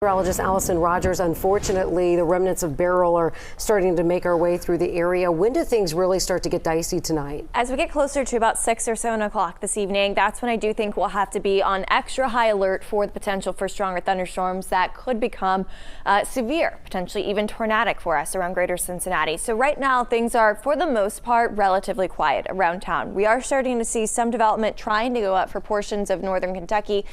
Meteorologist Allison Rogers. Unfortunately, the remnants of Beryl are starting to make our way through the area. When do things really start to get dicey tonight? As we get closer to about 6 or 7 o'clock this evening, that's when I do think we'll have to be on extra high alert for the potential for stronger thunderstorms that could become severe, potentially even tornadic for us around greater Cincinnati. So right now things are, for the most part, relatively quiet around town. We are starting to see some development trying to go up for portions of northern Kentucky,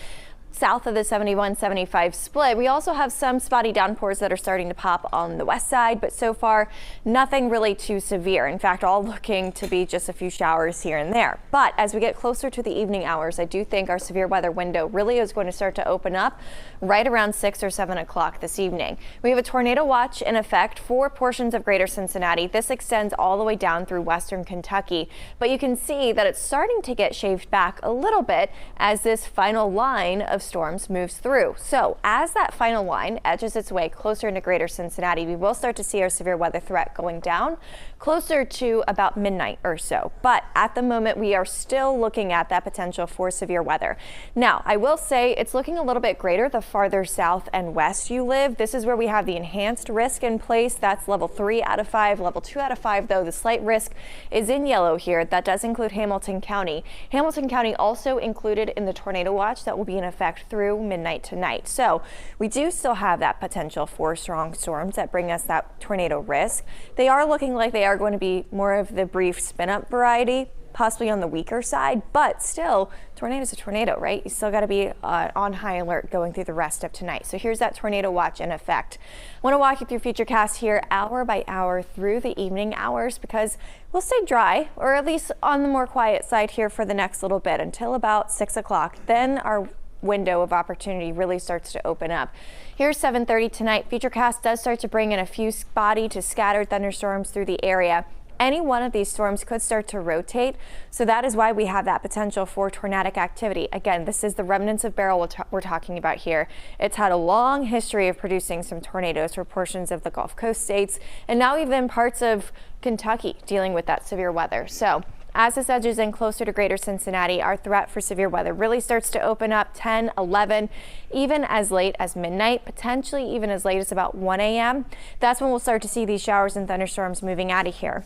south of the 71-75 split. We also have some spotty downpours that are starting to pop on the west side, but so far nothing really too severe. In fact, all looking to be just a few showers here and there. But as we get closer to the evening hours, I do think our severe weather window really is going to start to open up right around 6 or 7 o'clock this evening. We have a tornado watch in effect for portions of greater Cincinnati. This extends all the way down through western Kentucky, but you can see that it's starting to get shaved back a little bit as this final line of storms moves through. So as that final line edges its way closer into greater Cincinnati, we will start to see our severe weather threat going down closer to about midnight or so. But at the moment, we are still looking at that potential for severe weather. Now, I will say it's looking a little bit greater the farther south and west you live. This is where we have the enhanced risk in place. That's level 3 out of 5. Level 2 out of 5, though, the slight risk is in yellow here. That does include Hamilton County. Hamilton County also included in the tornado watch that will be in effect through midnight tonight. So we do still have that potential for strong storms that bring us that tornado risk. They are looking like they are going to be more of the brief spin up variety, possibly on the weaker side, but still, tornado's a tornado, right? You still got to be on high alert going through the rest of tonight. So here's that tornado watch in effect. I want to walk you through Futurecast here hour by hour through the evening hours because we'll stay dry, or at least on the more quiet side here for the next little bit until about 6 o'clock. Then our window of opportunity really starts to open up. Here's 7:30 tonight. Futurecast does start to bring in a few spotty to scattered thunderstorms through the area. Any one of these storms could start to rotate, so that is why we have that potential for tornadic activity. Again, this is the remnants of Beryl we're talking about here. It's had a long history of producing some tornadoes for portions of the Gulf Coast states, and now even parts of Kentucky dealing with that severe weather. So as this edges in closer to greater Cincinnati, our threat for severe weather really starts to open up 10, 11, even as late as midnight, potentially even as late as about 1 a.m. That's when we'll start to see these showers and thunderstorms moving out of here.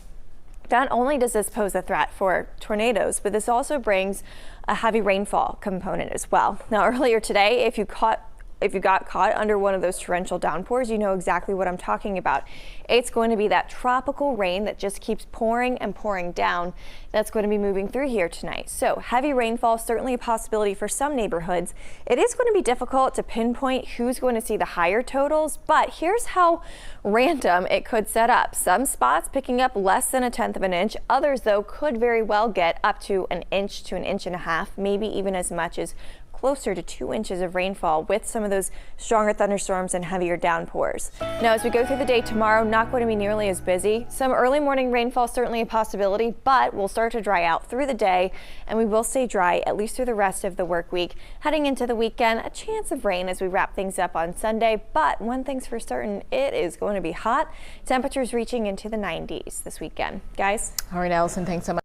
Not only does this pose a threat for tornadoes, but this also brings a heavy rainfall component as well. Now, earlier today, if you got caught under one of those torrential downpours, you know exactly what I'm talking about. It's going to be that tropical rain that just keeps pouring and pouring down that's going to be moving through here tonight. So heavy rainfall, certainly a possibility for some neighborhoods. It is going to be difficult to pinpoint who's going to see the higher totals, but here's how random it could set up. Some spots picking up less than 1/10 of an inch. Others, though, could very well get up to 1 inch to 1.5 inches, maybe even as much as closer to 2 inches of rainfall with some of those stronger thunderstorms and heavier downpours. Now, as we go through the day tomorrow, not going to be nearly as busy. Some early morning rainfall, certainly a possibility, but we'll start to dry out through the day, and we will stay dry at least through the rest of the work week. Heading into the weekend, a chance of rain as we wrap things up on Sunday, but one thing's for certain, it is going to be hot. Temperatures reaching into the 90s this weekend. Guys? All right, Allison, thanks so much.